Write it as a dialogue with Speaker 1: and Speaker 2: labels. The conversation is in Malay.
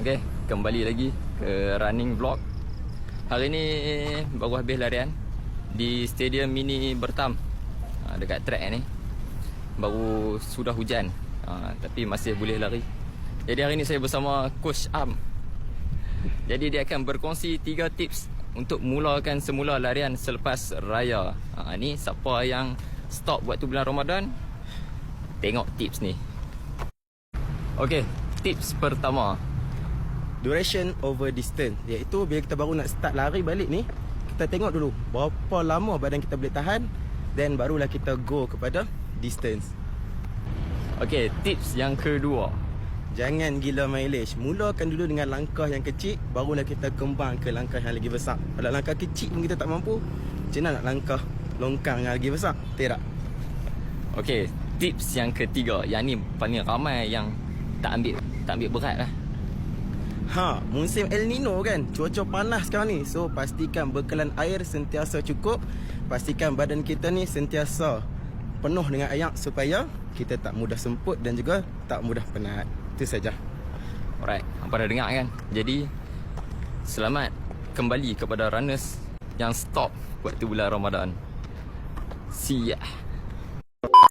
Speaker 1: Okay, kembali lagi ke running vlog. Hari ni baru habis larian di Stadium Mini Bertam, dekat track ni. Baru sudah hujan, tapi masih boleh lari. Jadi hari ni saya bersama Coach Am. Jadi dia akan berkongsi 3 tips untuk mulakan semula larian selepas raya. Ni siapa yang stop waktu bulan Ramadan, tengok tips ni. Okay, tips pertama,
Speaker 2: duration over distance, iaitu bila kita baru nak start lari balik ni, kita tengok dulu berapa lama badan kita boleh tahan, then barulah kita go kepada distance.
Speaker 1: Okay, tips yang kedua,
Speaker 2: jangan gila mileage. Mulakan dulu dengan langkah yang kecil, barulah kita kembang ke langkah yang lagi besar. Kalau langkah kecil pun kita tak mampu, macam mana nak langkah longkang yang lagi besar? Tidak.
Speaker 1: Okay, tips yang ketiga, yang ni paling ramai yang tak ambil berat lah.
Speaker 2: Musim El Nino kan, cuaca panas sekarang ni. So pastikan bekalan air sentiasa cukup. Pastikan badan kita ni sentiasa penuh dengan air supaya kita tak mudah semput dan juga tak mudah penat. Itu saja.
Speaker 1: Alright, apa dah dengar kan? Jadi selamat kembali kepada runners yang stop waktu bulan Ramadan. See ya.